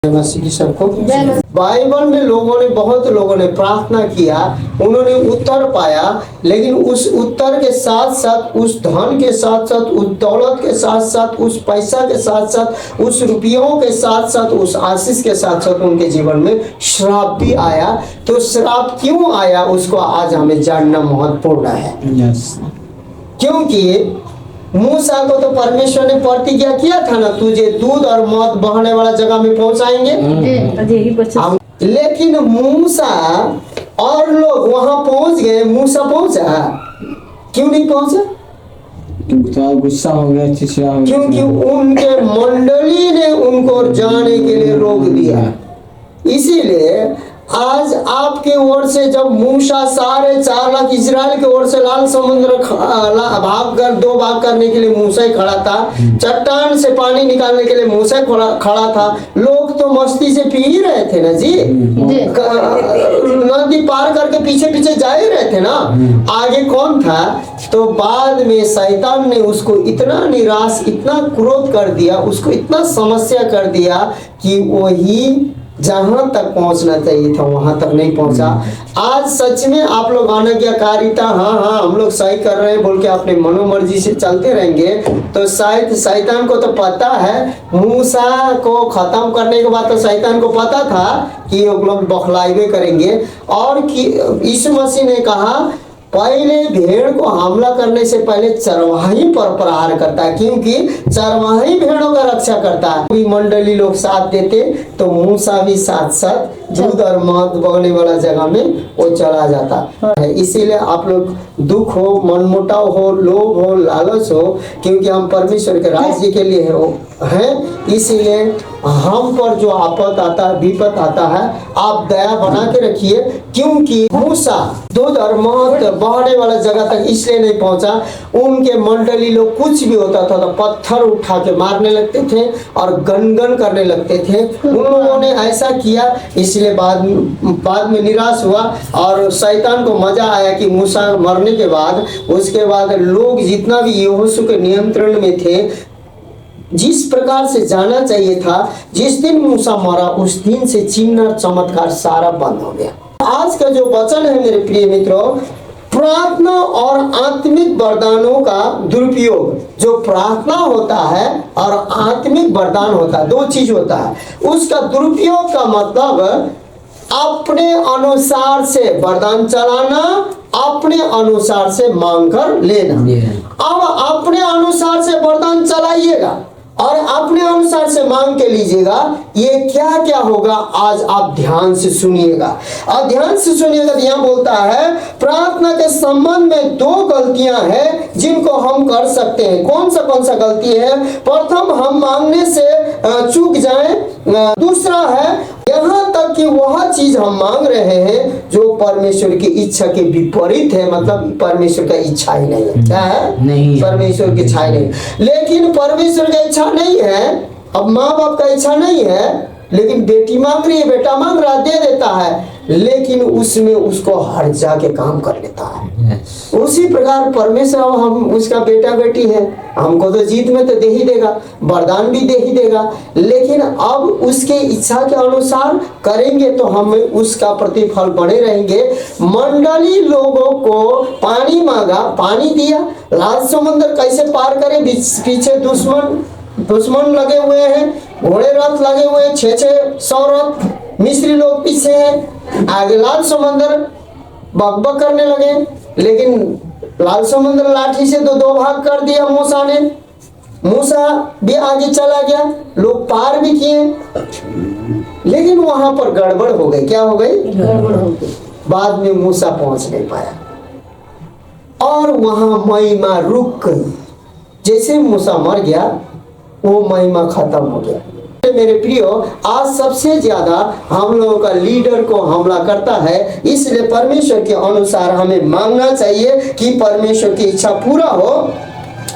मसीह की सबको बाइबल में बहुत लोगों ने प्रार्थना किया, उन्होंने उत्तर पाया, लेकिन उस उत्तर के साथ साथ, उस धन के साथ साथ, उस दौलत के साथ साथ, उस पैसा के साथ साथ, उस रुपयों के साथ साथ, उस आशीष के साथ साथ उनके जीवन में श्राप भी आया। तो श्राप क्यों आया उसको आज हमें जानना महत्वपूर्ण है। क्योंकि मूसा को तो परमेश्वर ने प्रतिज्ञा किया था ना, तुझे दूध और मध बहने वाला जगह में पहुंचाएंगे। लेकिन मूसा और लोग वहां पहुंच गए, मूसा पहुंचा क्यों नहीं पहुंचा? गुस्सा हो गया, चिड़चिड़ा हो गया। क्योंकि उनके मंडली ने उनको जाने के लिए रोक दिया। इसीलिए आज आपके ओर से जब मूसा सारे 4 लाख इजराइल के ओर से लाल समुद्र दो भाग करने के लिए मूसा ही खड़ा था, चट्टान से पानी निकालने के लिए मूसा खड़ा था, लोग तो मस्ती से पी ही रहे थे ना जी, नदी पार करके पीछे पीछे जा ही रहे थे ना, आगे कौन था? तो बाद में शैतान ने उसको इतना निराश, इतना क्रोध कर दिया, उसको इतना समस्या कर दिया कि वही जहां तक पहुंचना चाहिए था वहां तक नहीं पहुंचा। आज सच में आप लोग अनाज्ञाकारिता, हाँ हम लोग सही कर रहे हैं बोल के अपने मनोमर्जी से चलते रहेंगे तो शायद शैतान को तो पता है, मूसा को खत्म करने के बाद तो शैतान को पता था कि ये लोग बौखलाइबे करेंगे, और कि यीशु मसीह ने कहा पहले भेड़ को हमला करने से पहले चरवाही पर प्रहार करता है, क्योंकि चरवाही भेड़ों का रक्षा करता है। भी मंडली लोग साथ देते तो मूसा भी साथ साथ दूध और मध बहने वाला जगह में वो चला जाता है। इसीलिए आप लोग दुख हो, मनमुटाव हो, लोभ हो, लालच हो, क्योंकि हम परमेश्वर के राज्य के लिए हैं, इसीलिए हम पर जो आपत आता है, विपत आता है, आप दया बना के रखिए। क्योंकि मूसा दूध और मध बहने वाला जगह तक इसलिए नहीं पहुंचा, उनके मंडली लोग कुछ भी होता था तो पत्थर उठा के मारने लगते थे और गनगन करने लगते थे। उन लोगों ने ऐसा किया, इसलिए बाद में निराश हुआ और शैतान को मजा आया कि मूसा मरने के बाद, उसके बाद लोग जितना भी यहोशू के नियंत्रण में थे, जिस प्रकार से जाना चाहिए था, जिस दिन मूसा मरा उस दिन से चिन्ह चमत्कार सारा बंद हो गया। आज का जो वचन है मेरे प्रिय मित्रों, प्रार्थना और आत्मिक वरदानों का दुरुपयोग। जो प्रार्थना होता है और आत्मिक वरदान होता है, 2 चीज होता है। उसका दुरुपयोग का मतलब अपने अनुसार से वरदान चलाना, अपने अनुसार से मांग कर लेना। अब अपने अनुसार से वरदान चलाइएगा और अपने अनुसार से मांग के लीजिएगा, ये क्या क्या होगा आज आप ध्यान से सुनिएगा। और ध्यान से सुनिएगा, यहाँ बोलता है प्रार्थना के संबंध में 2 गलतियां हैं जिनको हम कर सकते हैं। कौन सा गलती है? प्रथम, हम मांगने से चूक जाएं। दूसरा है यहाँ तक कि वह चीज हम मांग रहे हैं जो परमेश्वर की इच्छा के विपरीत है, मतलब परमेश्वर का इच्छा ही नहीं है। क्या है? नहीं, परमेश्वर की इच्छा ही नहीं। लेकिन परमेश्वर का इच्छा नहीं है, अब माँ बाप का इच्छा नहीं है, लेकिन बेटी मांग रही है, बेटा मांग रहा, दे देता है, लेकिन उसमें उसको हर जाके काम कर लेता है। उसी प्रकार परमेश्वर, हम उसका बेटा बेटी है, हमको तो जीत में तो दे ही देगा, वरदान भी दे ही देगा, लेकिन अब उसके इच्छा के अनुसार करेंगे तो हम उसका प्रतिफल बने रहेंगे। मंडली लोगों को पानी मांगा, पानी दिया। लाल समुद्र कैसे पार करे? पीछे दुश्मन लगे हुए हैं, घोड़े रथ लगे हुए हैं, 600 रथ, मिस्री लोग पीछे हैं, आगे लाल समुद्र बकबक करने लगे, लेकिन लाल समुद्र लाठी से 2 भाग कर दिया मूसा ने। मूसा भी आगे चला गया, लोग पार भी किए, लेकिन वहां पर गड़बड़ हो गई। क्या हो गई? गड़बड़ हो गई। बाद में मूसा पहुंच नहीं पाया और वहां महिमा रुक गई। जैसे मूसा मर गया, वो महिमा खत्म हो गया। मेरे प्रियो, आज सबसे ज्यादा हम लोगों का लीडर को हमला करता है, इसलिए परमेश्वर के अनुसार हमें मांगना चाहिए कि परमेश्वर की इच्छा पूरा हो।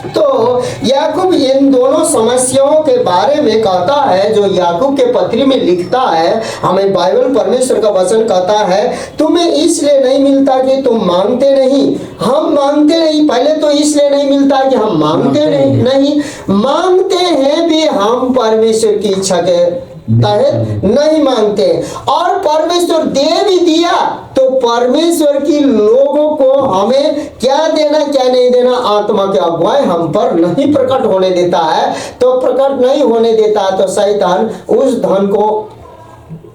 तो याकूब इन दोनों समस्याओं के बारे में कहता है, जो याकूब के पत्री में लिखता है, हमें बाइबल परमेश्वर का वचन कहता है, तुम्हें इसलिए नहीं मिलता कि तुम मांगते नहीं। हम मांगते नहीं, पहले तो इसलिए नहीं मिलता कि हम मांगते नहीं, मांगते हैं भी हम परमेश्वर की इच्छा के तहत नहीं मांगते। और परमेश्वर दे भी दिया तो परमेश्वर की लोगों को हमें क्या देना क्या नहीं देना आत्मा के अगुवाई हम पर नहीं प्रकट होने देता है। तो प्रकट नहीं होने देता तो शैतान उस धन को,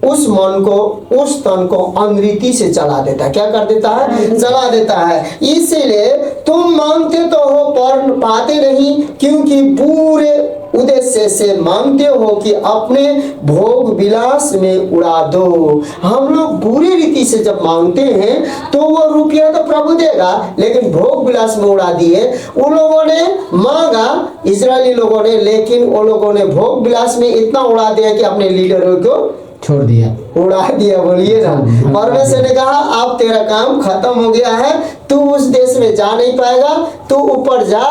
उस मन को, उस तन को अनरीति से चला देता है। क्या कर देता है? चला देता है। इसीलिए तुम मांगते तो हो पर पाते नहीं, क्योंकि पूरे उद्देश्य से मांगते हो कि अपने भोग विलास में उड़ा दो। हम लोग बुरी रीति से जब मांगते हैं तो वो रुपया तो प्रभु देगा, लेकिन भोग विलास में उड़ा दिए। उन लोगों ने मांगा, इजरायली लोगों ने, लेकिन वो लोगों ने भोग विलास में इतना उड़ा दिया कि अपने लीडरों को छोड़ दिया, उड़ा दिया। बोलिए ना। परमेश्वर ने कहा अब तेरा काम खत्म हो गया है, तू उस देश में जा नहीं पाएगा, तू ऊपर जा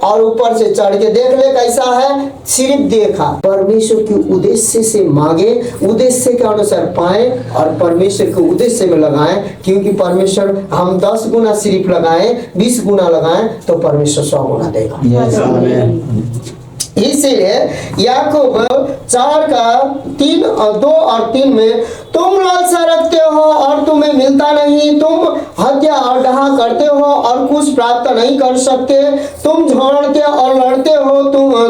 और ऊपर से चढ़ के देख ले कैसा है। सिर्फ देखा, परमेश्वर के उद्देश्य से मांगे, उद्देश्य के अनुसार पाए और परमेश्वर के उद्देश्य में लगाएं। क्योंकि परमेश्वर हम 10 गुना सिर्फ लगाएं, 20 गुना लगाएं तो परमेश्वर 100 गुना देगा। इसीलिए याकूब 4:2 और 3 में तुम लालसा रखते हो और तुम्हें मिलता नहीं, तुम हत्या और डहा करते हो और कुछ प्राप्त नहीं कर सकते, तुम झगड़ते और लड़ते हो,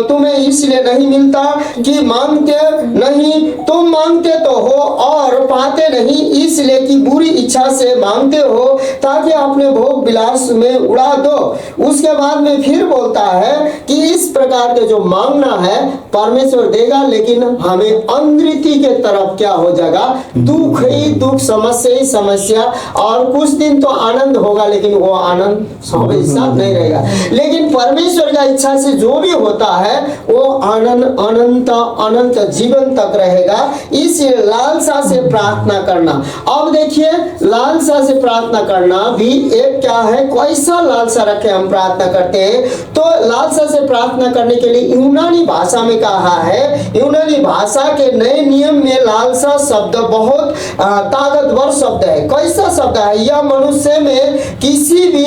तुम्हें इसलिए नहीं मिलता कि मांगते नहीं, तुम मांगते तो हो और पाते नहीं, इसलिए कि बुरी इच्छा से मांगते हो ताकि अपने भोग विलास में उड़ा दो। उसके बाद में फिर बोलता है कि इस प्रकार के जो मांगना है परमेश्वर देगा, लेकिन हमें अनरीति के तरफ क्या हो जाएगा? दुख ही दुख, समस्या ही समस्या, और कुछ दिन तो आनंद होगा लेकिन वो आनंद हमेशा नहीं रहेगा। लेकिन परमेश्वर का इच्छा से जो भी होता है वो आनंद अनंत अनंत जीवन तक रहेगा। इसलिए लालसा से प्रार्थना करना। अब देखिए, लालसा से प्रार्थना करना भी एक क्या है, कैसा लालसा रखे हम प्रार्थना करते हैं। तो लालसा से प्रार्थना करने के लिए यूनानी भाषा में कहा है, यूनानी भाषा के नए नियम में लालसा शब्द बहुत ताकतवर शब्द है। कैसा शब्द है? यह मनुष्य में किसी भी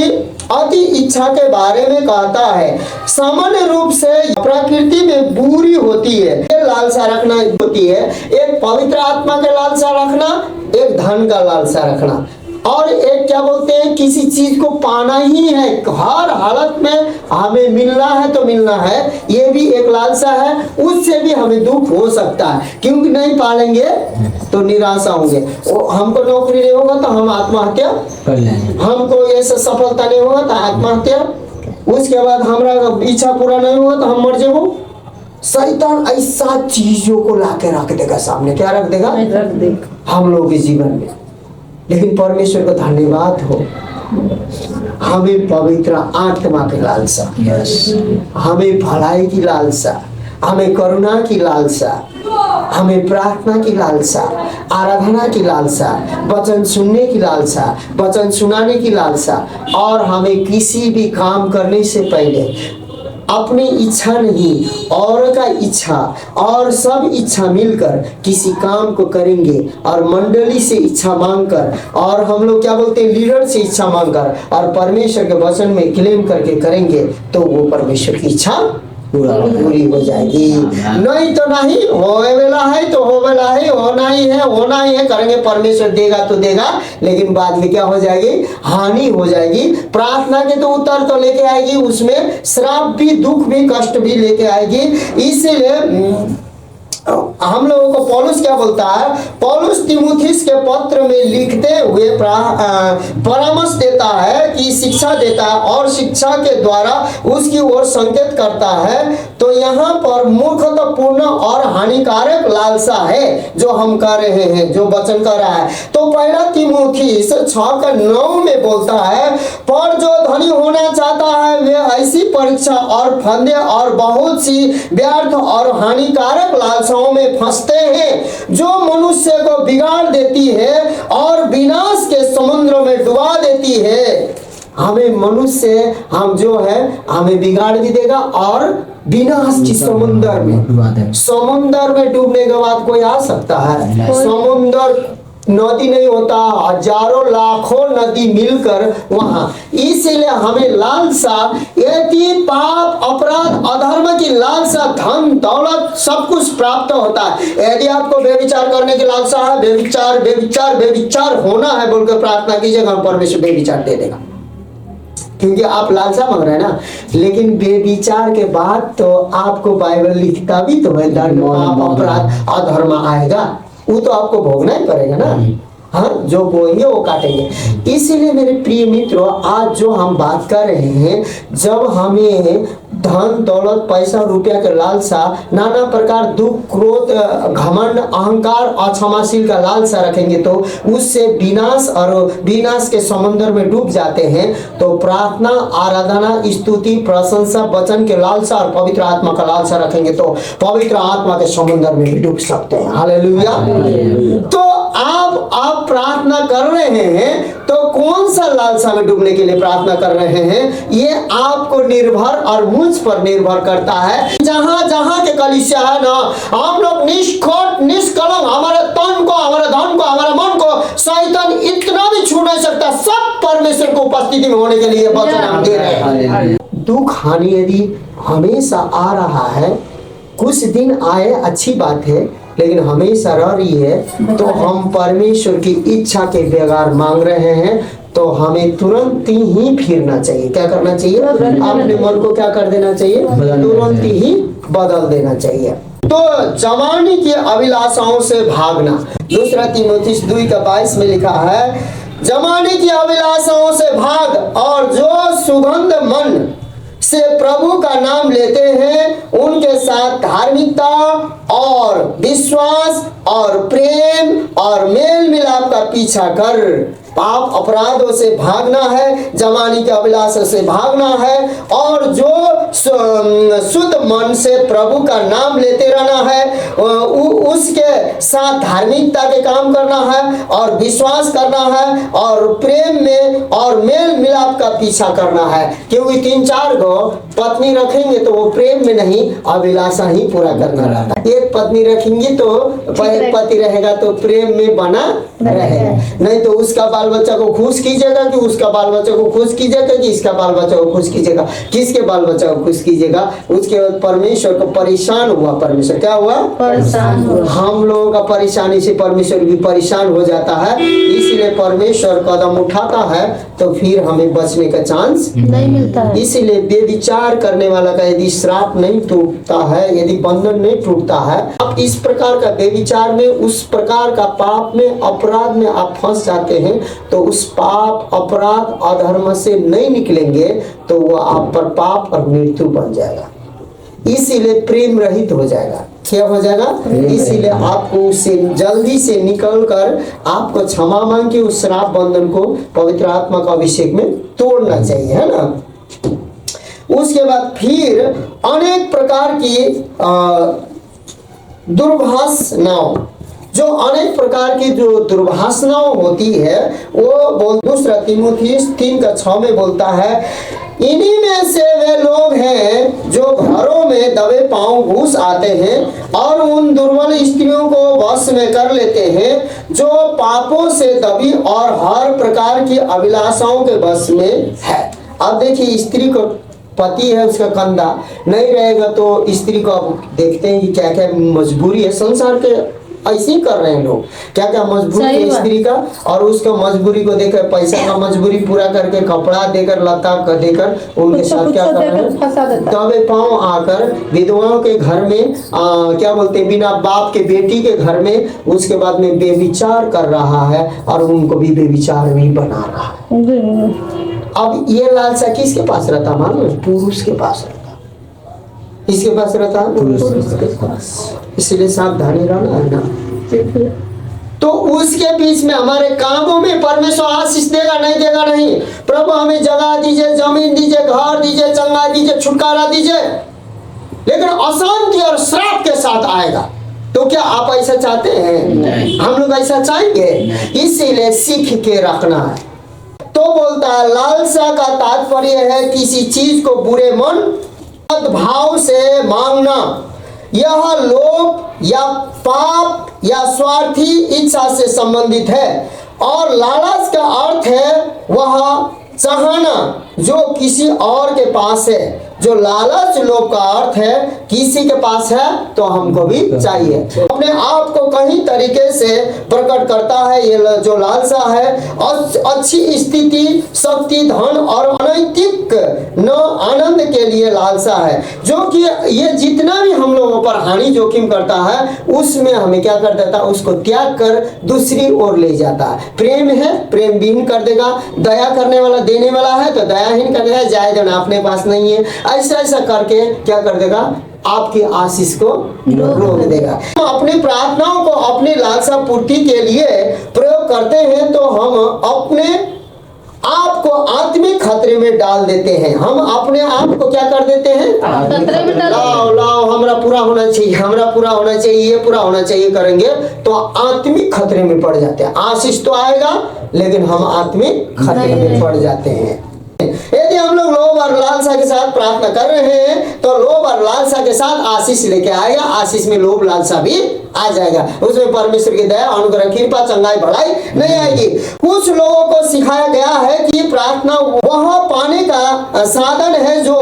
अति इच्छा के बारे में कहता है। सामान्य रूप से प्रकृति में बुरी होती है, लालसा रखना होती है। एक पवित्र आत्मा का लालसा रखना, एक धन का लालसा रखना, और एक क्या बोलते हैं, किसी चीज को पाना ही है, हर हालत में हमें मिलना है तो मिलना है, ये भी एक लालसा है। उससे भी हमें दुख हो सकता है, क्योंकि नहीं पालेंगे तो निराशा होंगे। हमको नौकरी नहीं होगा तो हम आत्महत्या कर लेंगे, हमको ऐसा सफलता नहीं होगा तो आत्महत्या, उसके बाद हमारा इच्छा पूरा नहीं होगा तो हम मर जाओ। शैतान ऐसा चीजों को लाके रख देगा सामने। क्या रख देगा? हम लोगों के जीवन में। लेकिन परमेश्वर को धन्यवाद हो, हमें पवित्र आत्मा की लालसा, हमें भलाई की लालसा, हमें करुणा की लालसा, हमें प्रार्थना की लालसा, आराधना की लालसा, वचन सुनने की लालसा, वचन सुनाने की लालसा, और हमें किसी भी काम करने से पहले अपनी इच्छा नहीं और का इच्छा और सब इच्छा मिलकर किसी काम को करेंगे, और मंडली से इच्छा मांगकर, और हम लोग क्या बोलते हैं, लीडर से इच्छा मांगकर और परमेश्वर के वचन में क्लेम करके करेंगे तो वो परमेश्वर की इच्छा पूरी हो जाएगी। नहीं तो नहीं, होवे वाला है तो हो वाला है, होना ही है, होना ही है, करेंगे, परमेश्वर देगा तो देगा, लेकिन बाद में क्या हो जाएगी? हानि हो जाएगी। प्रार्थना के तो उत्तर तो लेके आएगी, उसमें श्राप भी, दुख भी, कष्ट भी लेके आएगी। इसीलिए हम लोगों को पौलुस क्या बोलता है? पौलुस तीमुथियुस के पत्र में लिखते हुए परामर्श देता है कि शिक्षा देता है और शिक्षा के द्वारा उसकी ओर संकेत करता है। तो यहाँ पर मूर्खतापूर्ण और हानिकारक लालसा है जो हम कर रहे हैं, जो वचन कर रहा है। तो पहला तीमुथियुस 6:9 में बोलता है, पर जो धनी होना चाहता है वे ऐसी परीक्षा और फंदे और बहुत सी व्यर्थ और हानिकारक लालसा में फंसते हैं जो मनुष्य को बिगाड़ देती है और विनाश के समुद्र में डुबा देती है। हमें मनुष्य, हम जो है, हमें बिगाड़ भी देगा और विनाश की समुद्र में, समुद्र में डूबने के बाद कोई आ सकता है? समुद्र नदी नहीं होता, हजारों लाखों नदी मिलकर वहां। इसलिए हमें लालसा, यदि पाप, अपराध, अधर्म की लालसा, धन दौलत सब कुछ प्राप्त होता है। यदि आपको व्यभिचार करने की लालसा है, व्यभिचार व्यभिचार व्यभिचार होना है बोलकर प्रार्थना कीजिएगा, हम परमेश्वर व्यभिचार दे देगा, क्योंकि आप लालसा मांग रहे हैं ना। लेकिन बेविचार के बाद तो आपको बाइबल लिखता भी तो है, दंड, पाप, अपराध, अधर्म आएगा, वो तो आपको भोगना ही पड़ेगा ना। हाँ, जो बोएंगे वो काटेंगे। इसीलिए मेरे प्रिय मित्रों, आज जो हम बात कर रहे हैं, जब हमें धन दौलत पैसा रुपया के लालसा, नाना प्रकार दुख क्रोध घमंड अहंकार अक्षमाशील का लालसा रखेंगे तो उससे विनाश और विनाश के समुद्र में डूब जाते हैं। तो प्रार्थना, आराधना, स्तुति, प्रशंसा, वचन के लालसा और पवित्र आत्मा का लालसा रखेंगे तो पवित्र आत्मा के समुद्र में भी डूब सकते हैं। हालेलुया। तो आप प्रार्थना कर रहे हैं तो कौन सा लालसा में डूबने के लिए प्रार्थना कर रहे हैं, ये आपको निर्भर और मुझ पर निर्भर करता है। जहां जहां के कलीसिया है ना, हम लोग निष्खोट निष्कलंक, हमारे तन को, हमारे धन को, हमारे मन को शैतान इतना भी छू नहीं सकता। सब परमेश्वर को उपस्थिति में होने के लिए वचन हम दे रहे हैं। दुख हानि यदि हमेशा आ रहा है, कुछ दिन आए अच्छी बात है, लेकिन हमेशा रह रही है, तो हम परमेश्वर की इच्छा के बगैर मांग रहे हैं, तो हमें तुरंत ही फिरना चाहिए। क्या करना चाहिए? अपने मन को क्या कर देना चाहिए? तुरंत ही बदल देना चाहिए। तो जवानी की अभिलाषाओं से भागना, दूसरा तीमुथियुस 2:22 में लिखा है, जवानी की अभिलाषाओं से भाग, और जो सुगंध मन से प्रभु का नाम लेते हैं उनके साथ धार्मिकता और विश्वास और प्रेम और मेल मिलाप का पीछा कर। पाप अपराधों से भागना है, जवानी के अभिलाषा से भागना है, और जो शुद्ध मन से प्रभु का नाम लेते रहना है, उसके साथ धार्मिकता के काम करना है और विश्वास करना है और प्रेम में और मेल मिलाप का पीछा करना है। क्योंकि 3-4 गो पत्नी रखेंगे तो वो प्रेम में नहीं, अभिलाषा ही पूरा करना रहता है। एक पत्नी रखेंगे तो एक पति रहेगा तो प्रेम में बना रहेगा, नहीं तो उसका बाल बच्चा को खुश कीजिएगा कि उसका बाल बच्चा को खुश कीजिएगा कि इसका बाल बच्चा को खुश कीजिएगा, किसके बाल बच्चा को खुश कीजिएगा। उसके बाद परमेश्वर को परेशान हुआ। परमेश्वर क्या हुआ? परेशान हुआ। हम लोगों का परेशानी से परमेश्वर भी परेशान हो जाता है, इसलिए परमेश्वर कदम उठाता है तो फिर हमें बचने का चांस नहीं मिलता है। इसीलिए बेविचार करने वाला का यदि श्राप नहीं टूटता है, यदि बंधन नहीं टूटता है, आप इस प्रकार का बेविचार में, उस प्रकार का पाप में, अपराध में आप फंस जाते हैं, तो उस पाप अपराध अधर्म से नहीं निकलेंगे तो वो आप पर पाप और मृत्यु बन जाएगा। इसीलिए प्रेम रहित हो जाएगा। क्या हो जाएगा? इसीलिए आपको उससे जल्दी से निकलकर आपको क्षमा मांग के उस श्राप बंधन को पवित्र आत्मा का अभिषेक में तोड़ना चाहिए, है ना। उसके बाद फिर अनेक प्रकार की दुर्भाषनाओं, जो अनेक प्रकार की जो दुर्भाषनाओं होती है, वो दूसरा तीमुथियुस 3:6 में बोलता है, इन्हीं में से वे लोग हैं जो घरों में दबे पांव घुस आते हैं और उन दुर्बल स्त्रियों को वश में कर लेते हैं, जो पापों से दबी और हर प्रकार की अभिलाषाओं के वश में है। अब देखिए, स्त्री को पति है, उसका कंधा नहीं रहेगा तो स्त्री को अब देखते हैं कि क्या क्या मजबूरी है। संसार के ऐसे ही कर रहे हैं लोग, क्या क्या मजबूरी है स्त्री का, और उसका मजबूरी को देकर, पैसा का मजबूरी पूरा करके, कपड़ा देकर, लता का देकर उनके साथ क्या कर रहे हैं, दबे पांव आकर विधवाओं के घर में क्या बोलते हैं, बिना बाप के बेटी के घर में, उसके बाद में बेविचार कर रहा है और उनको भी बेविचार भी बना रहा है। अब ये लालसा किसके पास रहता? मालूम है? पुरुष के पास रहता। किसके पास रहता है? पुरुष के पास। इसलिए सावधानी रहना है ना। तो उसके बीच में हमारे कामों में परमेश्वर आशीष देगा नहीं देगा नहीं। प्रभु हमें जगह दीजिए, जमीन दीजिए, घर दीजिए, चंगा दीजिए, छुटकारा दीजिए, लेकिन अशांति और श्राप के साथ आएगा। तो क्या आप ऐसा चाहते हैं? हम लोग ऐसा चाहेंगे? इसीलिए सीख के रखना है। तो बोलता है, लालसा का तात्पर्य है किसी चीज को बुरे मन भाव से मांगना, यह लोभ या पाप या स्वार्थी इच्छा से संबंधित है। और लालच का अर्थ है वह चाहना जो किसी और के पास है। जो लालच लोभ का अर्थ है किसी के पास है तो हमको भी चाहिए। अपने आप को कहीं तरीके से प्रकट करता है ये जो लालसा है। अच्छी स्थिति, शक्ति, धन और अनैतिक न आनंद के लिए लालसा है, जो कि ये जितना भी हम लोगों पर हानि जोखिम करता है उसमें हमें क्या कर देता है, उसको त्याग कर दूसरी ओर ले जाता है। प्रेम है, प्रेम विहीन कर देगा। दया करने वाला, देने वाला है तो दयाहीन कर देगा, जाए देना अपने पास नहीं है, ऐसा ऐसा करके क्या कर देगा, आपकी आशीष को रोक देगा। हम अपनी प्रार्थनाओं को अपनी लालसा पूर्ति के लिए प्रयोग करते हैं तो हम अपने आप को आत्मिक खतरे में डाल देते हैं। हम अपने आप को क्या कर देते हैं, खतरे में डाल, लाओ हमरा पूरा होना चाहिए, हमरा पूरा होना चाहिए, ये पूरा होना चाहिए करेंगे तो आत्मिक खतरे में पड़ जाते हैं। आशीष तो आएगा लेकिन हम आत्मिक खतरे में पड़ जाते हैं। यदि हम लोग लोभ और लालसा के साथ प्रार्थना कर रहे हैं तो लोभ और लालसा के साथ आशीष लेके आएगा। आशीष में लोभ लालसा भी आ जाएगा, उसमें परमेश्वर की दया, अनुग्रह, कृपा, चंगाई, बढ़ाई नहीं आएगी। कुछ लोगों को सिखाया गया है कि प्रार्थना वह पाने का साधन है जो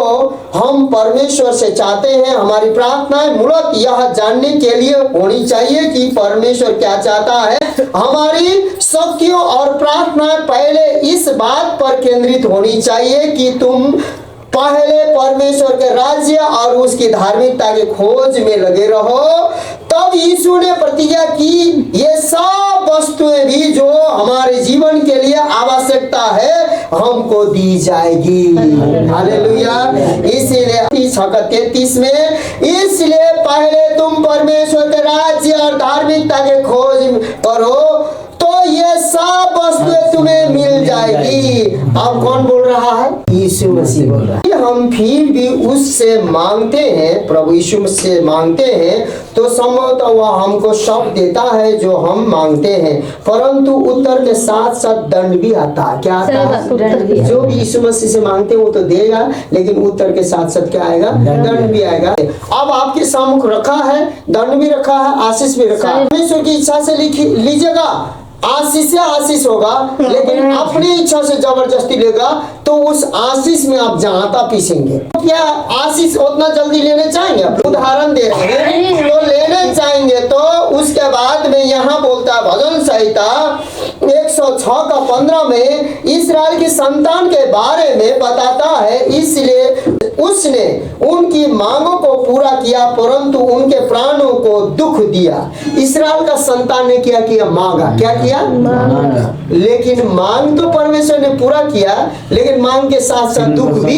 हम परमेश्वर से चाहते हैं। हमारी प्रार्थनाएं मूलतः यह जानने के लिए होनी चाहिए कि परमेश्वर क्या चाहता है। हमारी शक्तियों और प्रार्थनाएं पहले इस बात पर केंद्रित होनी चाहिए कि तुम पहले परमेश्वर के राज्य और उसकी धार्मिकता के खोज में लगे रहो। तब यीशु ने प्रतिज्ञा की, ये सब वस्तुएं भी जो हमारे जीवन के लिए आवश्यकता है हमको दी जाएगी। हालेलुया। इसीलिए 33 में, इसलिए पहले तुम परमेश्वर के राज्य और धार्मिकता के खोज करो तो ये सब वस्तुएं तुम्हें मिल जाएगी। अब कौन बोल रहा है, यीशु मसीह बोल रहा है। हम फिर भी उससे मांगते हैं, प्रभु यीशु से मांगते हैं तो संभवतः वह हमको सब देता है जो हम मांगते हैं, परंतु उत्तर के साथ साथ दंड भी आता है। क्या आता है, जो भी यीशु मसीह से मांगते हैं वो तो देगा, लेकिन उत्तर के साथ साथ क्या आएगा, दंड भी आएगा। अब आपके सम्मुख रखा है, दंड भी रखा है, आशीष भी रखा है। परमेश्वर की इच्छा से लीजिएगा, आशीष से आशीष होगा, लेकिन अपनी इच्छा से जबरदस्ती लेगा तो उस आशीष में आप जाता पीसेंगे। क्या आशीष उतना जल्दी लेने चाहेंगे? उदाहरण दे रहे हैं, तो लेने चाहेंगे तो उसके बाद में यहाँ बोलता है भजन संहिता 106 का 15 में इस्राएल की संतान के बारे में बताता है, इसलिए उसने उनकी मांगों को पूरा किया परंतु उनके प्राणों को दुख दिया। इस्राएल का संतान ने क्या किया, मांगा। क्या किया, मांगा। लेकिन मांग तो परमेश्वर ने पूरा किया, लेकिन मांग के साथ साथ दुख भी।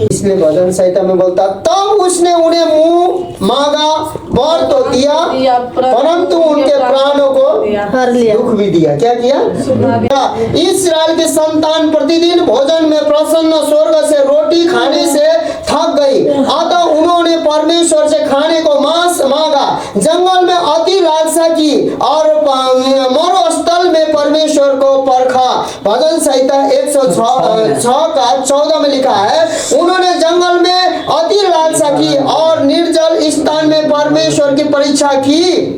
इसलिए भजन संहिता में बोलता, तब उसने उन्हें मुंह मांगा, वर तो दिया परंतु उनके प्राणों को दुख भी दिया। क्या किया, इस्राएल के संतान प्रतिदिन भोजन में प्रसन्न स्वर्ग से रोटी खाने से थक गई, अतः उन्होंने परमेश्वर से खाने को मांस मांगा, जंगल में अति लालसा की और मरुस्थल में परमेश्वर को परखा। भजन संहिता 106 का 14 में लिखा है, उन्होंने जंगल में अति लालसा की और निर्जल स्थान में परमेश्वर की परीक्षा की।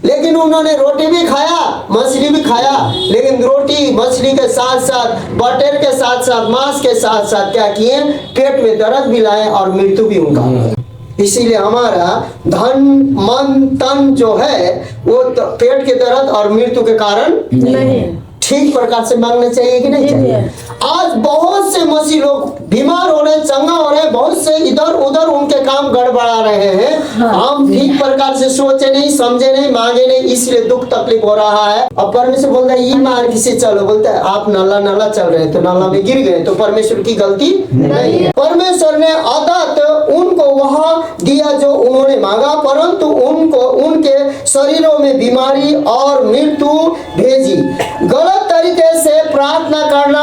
लेकिन उन्होंने रोटी भी खाया, मछली भी खाया, लेकिन रोटी मछली के साथ साथ, बटेर के साथ साथ, मांस के साथ साथ क्या किए, पेट में दर्द भी लाए और मृत्यु भी उनका। इसीलिए हमारा धन, मन, तन जो है वो पेट के दर्द और मृत्यु के कारण नहीं, ठीक प्रकार से मांगना चाहिए कि नहीं चाहिए। आज बहुत से मसीह लोग बीमार हो रहे, चंगा हो रहे, बहुत से इधर उधर उनके काम गड़बड़ा रहे हैं। हम ठीक प्रकार से सोचे नहीं, समझे नहीं, मांगे नहीं, इसलिए दुख तकलीफ हो रहा है। अब परमेश्वर बोलता है ये मार्ग से चलो, बोलता है आप नाला चल रहे हैं तो नाला में गिर गए, तो परमेश्वर की गलती नहीं है। परमेश्वर ने आदत उनको वह दिया जो उन्होंने मांगा, परंतु उनको उनके शरीरों में बीमारी और मृत्यु भेजी। गलत तरीके से प्रार्थना करना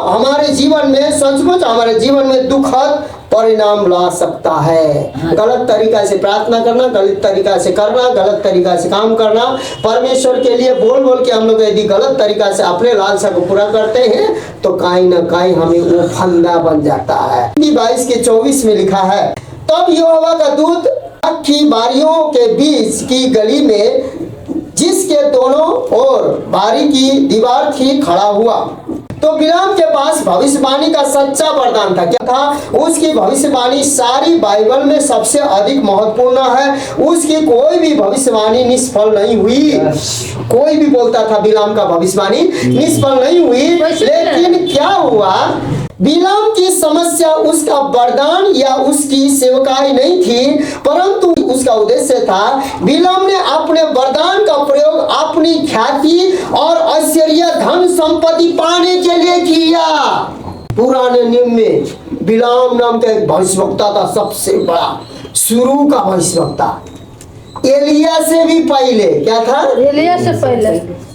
हमारे जीवन में, सचमुच हमारे जीवन में दुखद परिणाम ला सकता है। गलत तरीका से प्रार्थना करना, गलत तरीका से करना, गलत तरीका से काम करना, परमेश्वर के लिए बोल बोल के हम लोग यदि गलत तरीका से अपने लालसा को पूरा करते हैं तो कहीं ना कहीं हमें वो फंदा बन जाता है। 22 के 24 में लिखा है, तब यहोवा का दूत की बारियों के बीच की गली में, जिसके दोनों ओर बारी की दीवार थी, खड़ा हुआ। तो बिलाम के पास भविष्यवाणी का सच्चा वरदान था। क्या था? उसकी भविष्यवाणी सारी बाइबल में सबसे अधिक महत्वपूर्ण है। उसकी कोई भी भविष्यवाणी निष्फल नहीं हुई। कोई भी बोलता था बिलाम का भविष्यवाणी निष्फल नहीं हुई। लेकिन क्या हुआ? बिलाम की समस्या उसका वरदान या उसकी सेवकाई नहीं थी, परंतु उसका उद्देश्य था, बिलाम ने अपने वरदान का प्रयोग अपनी ख्याति और ऐश्वर्य, धन संपत्ति पाने के लिए किया। पुराने नियम में बिलाम नाम का एक भविष्यवक्ता था, सबसे बड़ा, शुरू का भविष्यवक्ता, एलिया से भी पहले। क्या था? एलिया से पहले।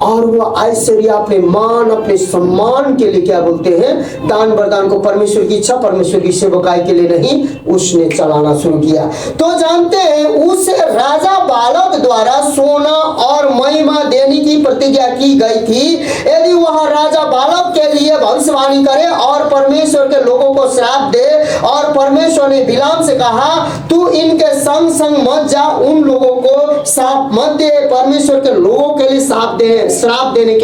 और वो ऐश्वर्य, अपने मान, अपने सम्मान के लिए, क्या बोलते हैं, दान वरदान को परमेश्वर की इच्छा, परमेश्वर की सेवकाई के लिए नहीं, उसने चलाना शुरू किया। तो जानते हैं, उस राजा बालक द्वारा सोना और महिमा देने की प्रतिज्ञा की गई थी। यदि वह राजा बालक के लिए भविष्यवाणी करे और परमेश्वर के लोगों को श्राप दे, और परमेश्वर ने बिलाम से कहा, तू इनके संग संग मत जा, उन लोगों को श्राप मत दे। परमेश्वर के लोगों के लिए श्राप देने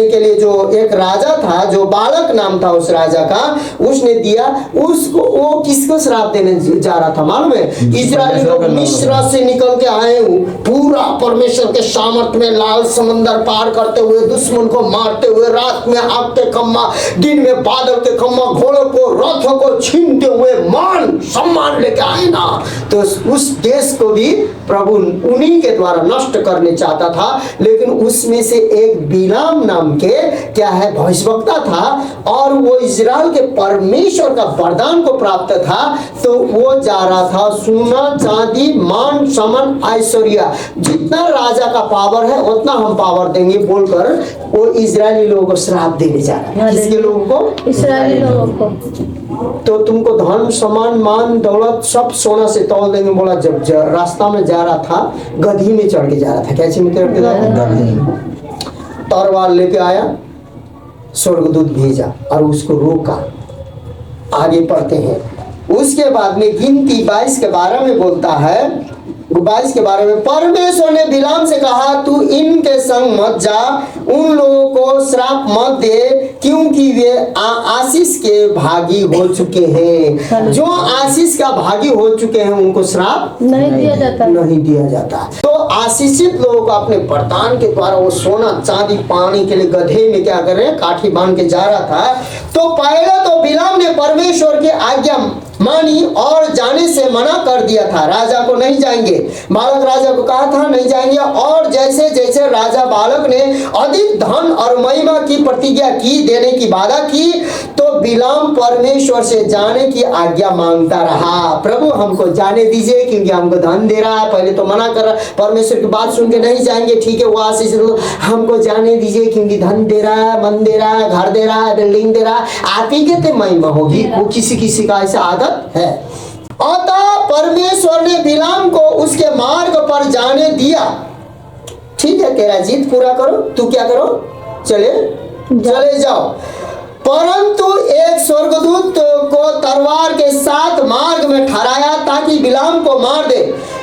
के लिए जो एक राजा था, जो बालक नाम था उस राजा का, उसने दिया। उसको वो किसको श्राप देने जा रहा था मालूम है? इस्राएली लोग मिस्र से निकल के आए, पूरा परमेश्वर के सामर्थ्य में लाल समंदर पार करते हुए, दुश्मन को मारते हुए, रात में आग के खम्मा, दिन में बादल के खम्मा, घोड़ों को, रथों को छीनते हुए मान सम्मान लेके आए ना। तो उस देश को भी प्रभु उन्हीं के द्वारा नष्ट करने चाहता था। लेकिन उसमें से एक बिलाम नाम के, क्या है, भविष्यवक्ता था, और वो इजराइल के परमेश्वर का वरदान को प्राप्त था। तो वो जा रहा था, सोना चांदी, मान सम्मान, ऐश्वर्य, जितना राजा का पावर है उतना हम पावर देंगे बोलकर वो इजरायली लोगों को श्राप देने जा रहा है। किसके लोगों को? इस्राएली लोगों को। तो तुमको धन सम्मान मान दौलत सब सोना से तौल देंगे। बोला जब रास्ता में जा रहा था, गधी में चढ़ के जा रहा था। कैसे में चढ़ के जा रहा था? तलवार लेके आया, स्वर्गदूत भेजा और उसको रोका। आगे पढ़ते हैं। उसके बाद में गिनती 22 के 12 में बोलता है, 22 के बारे में, परमेश्वर ने बिलाम से कहा, तू इनके संग मत जा, उन लोगों को श्राप मत दे, क्योंकि वे आशीष के भागी हो चुके हैं। जो आशीष का भागी हो चुके हैं उनको श्राप नहीं दिया जाता। तो आशीषित लोगों को अपने वरदान के द्वारा वो सोना चांदी पाने के लिए गधे में क्या कर रहे हैं, काठी बांध के जा रहा था। तो पहले तो बिलाम ने परमेश्वर की आज्ञा मानी और जाने से मना कर दिया था। राजा को नहीं जाएंगे, बालक राजा को कहा था नहीं जाएंगे। और जैसे जैसे राजा बालक ने अधिक धन और महिमा की प्रतिज्ञा की, देने की वादा की, तो बिलाम परमेश्वर से जाने की आज्ञा मांगता रहा। प्रभु हमको जाने दीजिए, क्योंकि हमको धन दे रहा है। पहले तो मना कर रहा, परमेश्वर की बात सुन के नहीं जाएंगे, ठीक है, वो आशीष हमको जाने दीजिए, क्योंकि धन दे रहा है, मन दे रहा है, घर दे रहा है, बिल्डिंग दे रहा है, आप ही कहते महिमा होगी। वो किसी किसी का ऐसा आदत है। अतः परमेश्वर ने बिलाम को उसके मार्ग पर जाने दिया। ठीक है, तेरा जीत पूरा करो, तू क्या करो, चले जाओ। परंतु एक स्वर्गदूत को तलवार के साथ मार्ग में ठहराया ताकि बिलाम को मार दे।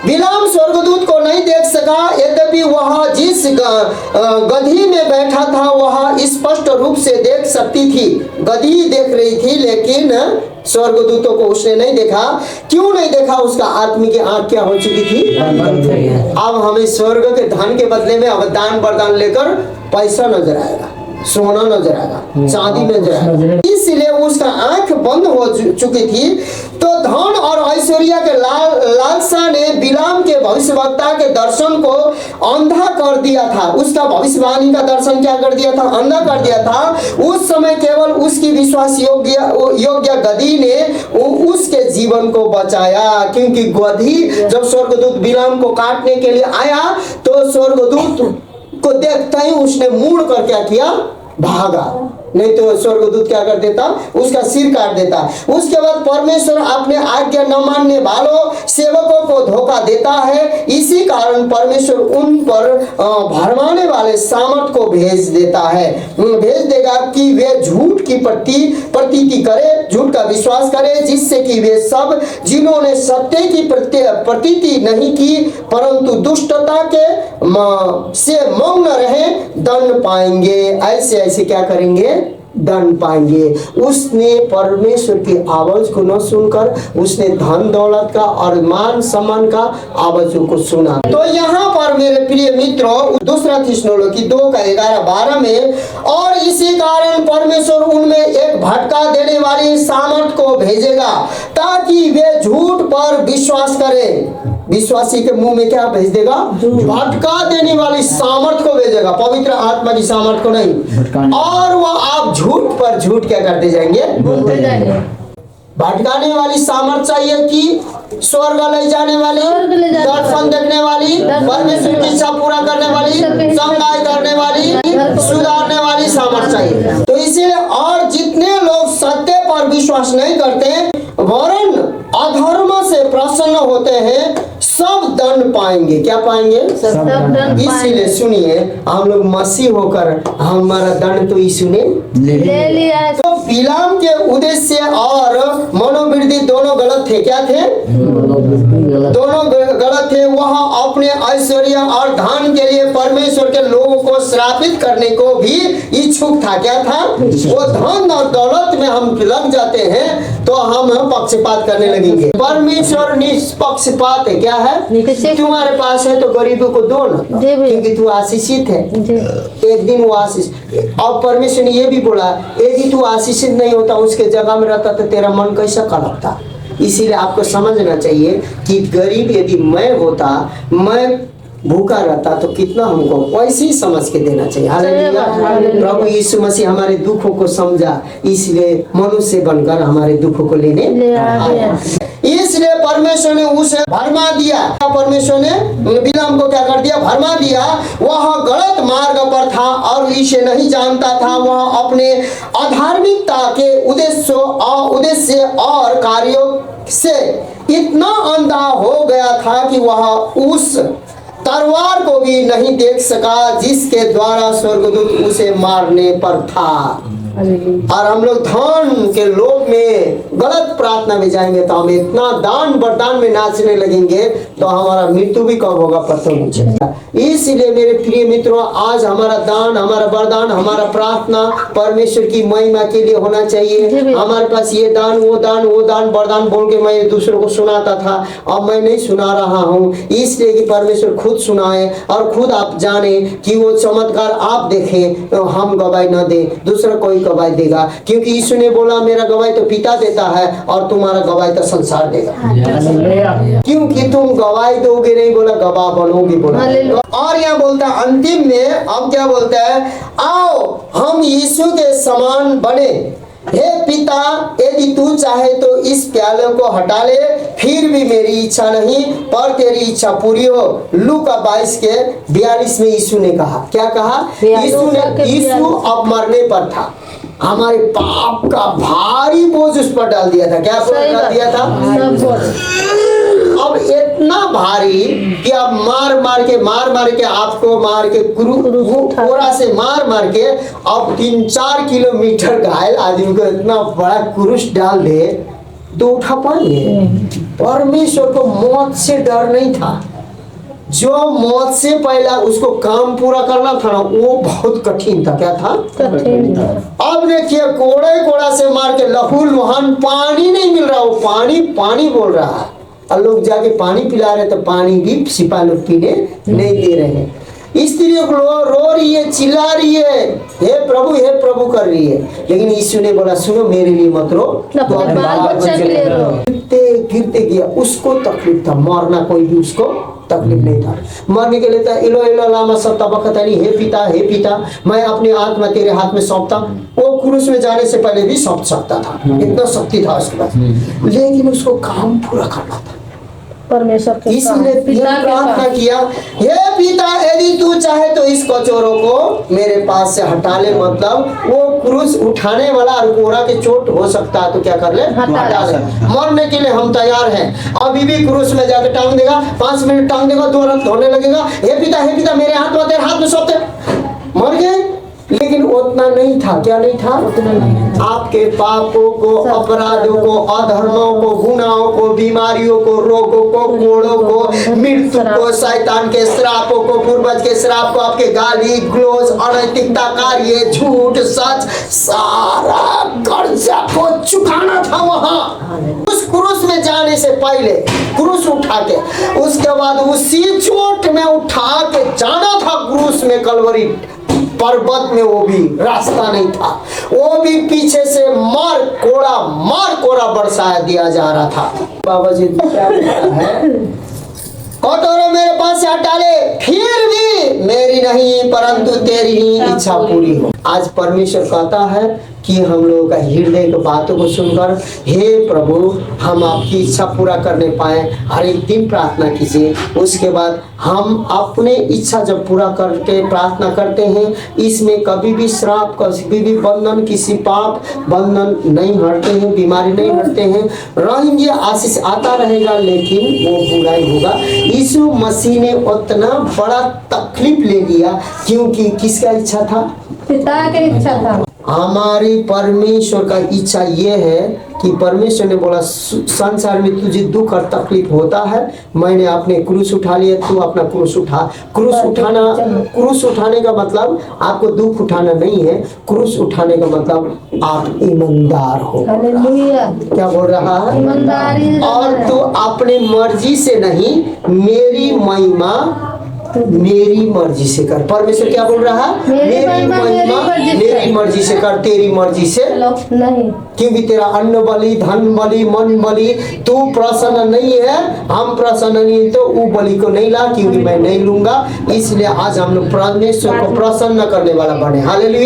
बिलाम स्वर्गदूत को नहीं देख सका, यद्यपि वह जिस गधी में बैठा था वह स्पष्ट रूप से देख सकती थी। गधी देख रही थी, लेकिन स्वर्गदूतों को उसने नहीं देखा। क्यों नहीं देखा? उसका आत्मिक की आंख क्या हो चुकी थी? अब हमें स्वर्ग के धन के बदले में अब दान वरदान लेकर पैसा नजर आएगा, सोना नजर आएगा, चांदी नजर आएगा। इसलिए उसका आंख बंद हो चुकी थी। तो धन और ऐश्वर्य के लालसा ने बिलाम के भविष्यवक्ता के दर्शन को अंधा कर दिया था। उसका भविष्यवाणी का दर्शन क्या कर दिया था? अंधा कर दिया था। उस समय केवल उसकी विश्वास योग्य गधी ने उसके जीवन को बचाया, क्योंकि गधी जब स्वर्गदूत बिलाम को काटने के लिए आया तो स्वर्गदूत को देखते ही उसने मुड़ कर क्या किया? भागा, नहीं तो स्वर्गदूत क्या कर देता, उसका सिर काट देता। उसके बाद परमेश्वर अपने आज्ञा न मानने वालों सेवकों को धोखा देता है। इसी कारण परमेश्वर उन पर भरमाने वाले सामर्थ को भेज देता है, भेज देगा कि वे झूठ की प्रतीति करे, झूठ का विश्वास करे, जिससे कि वे सब जिन्होंने सत्य की प्रतीति नहीं की परंतु दुष्टता के से मौन रहे दंड पाएंगे। ऐसे ऐसे क्या करेंगे, दंड पाएंगे। उसने परमेश्वर की आवाज को न सुनकर उसने धन दौलत का और मान सम्मान का आवाजों को सुना। तो यहाँ पर मेरे प्रिय मित्रों, दूसरा थिस्सलुनीकी 2:11-12 में, और इसी कारण परमेश्वर उनमें एक भटका देने वाली सामर्थ को भेजेगा ताकि वे झूठ पर विश्वास करें। विश्वासी के मुंह में क्या भेज देगा, भटका देने वाली सामर्थ को भेजेगा, पवित्र आत्मा की सामर्थ को नहीं। और वह आप झूठ पर झूठ क्या करते जाएंगे, बोलते जाएंगे। भटकाने वाली सामर्थ चाहिए कि स्वर्ग ले जाने वाली, दर्शन देखने वाली, परमेश्वर की इच्छा पूरा करने वाली, संगाई करने वाली, सुधारने वाली सामर्थ चाहिए। तो इसीलिए और जितने लोग सत्य पर विश्वास नहीं करते वरन अधर्म से प्रसन्न होते हैं, सब दंड पाएंगे। क्या पाएंगे, सब दंड इसीलिए सुनिए, हम लोग मसीह होकर हमारा दंड तो यीशु ने ले लिया है। तो बिलाम के उद्देश्य और मनोवृत्ति दोनों गलत थे। क्या थे, दोनों गलत थे। वह अपने ऐश्वर्य और धन के लिए परमेश्वर के लोगों को श्रापित करने को भी इच्छुक था। क्या था, वो धन और दौलत में हम लग जाते हैं तो हम पक्षपात करने लगेंगे। परमेश्वर निष्पक्षपात है। क्या है, तुम्हारे पास है तो गरीबों को दो ना, क्योंकि तू आशीषित है। एक दिन वो आशीष, और परमेश्वर ने ये भी बोला यदि तू आशीषित नहीं होता उसके जगह में रहता तो तेरा मन कैसा कलपता। इसीलिए आपको समझना चाहिए कि गरीब यदि मैं होता, मैं भूखा रहता तो कितना हमको वैसे ही समझ के देना चाहिए। हालेलुया। प्रभु यीशु मसीह हमारे दुखों को समझा, इसलिए मनुष्य बनकर हमारे दुखों को लेने आया। इसलिए परमेश्वर ने उसे भरमा दिया। परमेश्वर ने बिलाम को क्या कर दिया, भरमा दिया। वह गलत मार्ग पर था और इसे नहीं जानता था। वह अपने अधार्मिकता के उद्देश्य और कार्यों से इतना अंधा हो गया था कि वह उस तलवार को भी नहीं देख सका जिसके द्वारा स्वर्गदूत उसे मारने पर था। और हम लोग धन के लोभ में गलत प्रार्थना में जाएंगे तो हम इतना दान वरदान में नाचने लगेंगे तो हमारा मृत्यु भी कब होगा पता नहीं चलेगा। इसलिए मेरे प्रिय मित्रों, आज हमारा दान, हमारा वरदान, हमारा प्रार्थना परमेश्वर की महिमा के लिए होना चाहिए। हमारे पास ये दान वो दान वरदान बोल के मैं दूसरों को सुनाता था, अब मैं नहीं सुना रहा हूँ। इसलिए कि परमेश्वर खुद सुनाए और खुद आप जाने कि वो चमत्कार आप देखें तो हम गवाही न दे, दूसरा कोई गवाही देगा। क्योंकि यीशु ने बोला मेरा गवाही तो पिता देता है और तुम्हारा गवाही तो संसार देगा। क्योंकि तुम गवाही दोगे नहीं, बोला गवाह बनोगे बोला। और यहाँ बोलता है अंतिम में, अब क्या बोलता है, आओ हम यीशु के समान बने। हे पिता, यदि तू चाहे तो इस प्याले को हटा ले, फिर भी मेरी इच्छा नहीं पर तेरी इच्छा पूरी हो। लूका 22:42 में यीशु ने कहा, क्या कहा, यीशु अब मरने पर था, हमारे पाप का भारी बोझ उस पर डाल दिया था। क्या डाल दिया था, अब इतना भारी कि अब मार मार के आपको मार के कोरा से मार के अब 3-4 किलोमीटर घायल आदमी को इतना बड़ा क्रूस डाल दे तो उठा पाएंगे। परमेश्वर को मौत से डर नहीं था। जो मौत से पहला उसको काम पूरा करना था ना, वो बहुत कठिन था। क्या था, कठिन था। अब देखिए कोड़ा से मार के लहू लुहान, पानी नहीं मिल रहा, वो पानी बोल रहा है और लोग जाके पानी पिला रहे तो पानी भी सिपाही लोग पीने नहीं दे रहे हैं। स्त्रियों को रो रही है, चिल्ला रही है, हे प्रभु कर रही है। लेकिन यीशु ने बोला सुनो मेरे लिए मत रो, तो गिरते गया, उसको तकलीफ था, मरना कोई भी उसको तकलीफ नहीं था। मरने के लिए था इलो इलो लामा सब तबकतानी, हे पिता मैं अपनी आत्मा तेरे हाथ में सौंपता। वो क्रूस में जाने से पहले भी सौंप सकता था, इतना शक्ति था उसके पास, लेकिन उसको काम पूरा करना था। परमेश्वर के इसलिए साथ, पिता यह के प्रार्थना साथ। किया, हे पिता यदि तू चाहे तो इस कचोरों को मेरे पास से हटा ले। मतलब वो क्रूस उठाने वाला और कोड़ा के चोट हो सकता है तो क्या कर ले, हटा ले। मरने के लिए हम तैयार हैं। अभी भी क्रूस में जाकर टांग देगा, 5 मिनट टांग देगा, तुरंत होने लगेगा, हे पिता मेरे हाथ में, तेरे हाथ में सौंप दे। मर गए, लेकिन उतना नहीं था। क्या नहीं था? उतना नहीं। आपके पापों को, अपराधों को, अधर्मों को, गुनाहों को, बीमारियों को, रोगों को, कोड़ों को, मृत्यु को, शैतान के श्रापों को, पूर्वज के श्राप को, आपके गाली गलौज, अनैतिकता, कार्य, झूठ, सच, सारा कर्जा को चुकाना था वहां। उस क्रूस में जाने से पहले क्रूस उठा के, उसके बाद उसी चोट में उठा के जाना था क्रूस में, कलवरी पर्वत में। वो भी रास्ता नहीं था, वो भी पीछे से मार कोड़ा बरसाया दिया जा रहा था। बाबा जी क्या कहता है, कटोरा मेरे पास से हटा ले, फिर भी मेरी नहीं परंतु तेरी ही इच्छा पूरी हो। आज परमेश्वर कहता है कि हम लोगों का हृदय की बातों को सुनकर, हे प्रभु हम आपकी इच्छा पूरा करने पाए। हर एक दिन प्रार्थना कीजिए। उसके बाद हम अपने इच्छा जब पूरा करके प्रार्थना करते हैं, इसमें कभी भी श्राप, कभी भी बंधन, किसी पाप बंधन नहीं हटते हैं, बीमारी नहीं हटते हैं, रहेंगे, आशीष आता रहेगा, लेकिन वो बुरा ही होगा। यीशु मसीह ने उतना बड़ा तकलीफ ले लिया क्योंकि किसका इच्छा था? पिता की इच्छा था। हमारी परमेश्वर का इच्छा ये है कि परमेश्वर ने बोला संसार में तुझे दुख और तकलीफ होता है, मैंने अपने क्रूस उठा लिया, तू अपना क्रूस उठा। क्रूस उठाने का मतलब आपको दुख उठाना नहीं है, क्रूस उठाने का मतलब आप ईमानदार हो। हालेलुया। क्या बोल रहा है? ईमानदारी। और तो अपने मर्जी से नहीं, मेरी महिमा मेरी मर्जी से कर। परमेश्वर क्या बोल रहा है? मेरी महिमा मेरी मर्जी से कर, तेरी मर्जी से नहीं। क्योंकि तेरा अन्न बलि, धन बलि, मन बलि तू प्रसन्न नहीं है, हम प्रसन्न नहीं तो वो बलि को नहीं ला, क्योंकि मैं नहीं लूंगा। इसलिए आज हम लोग परमेश्वर को प्रसन्न करने वाला बने। हालेलुया।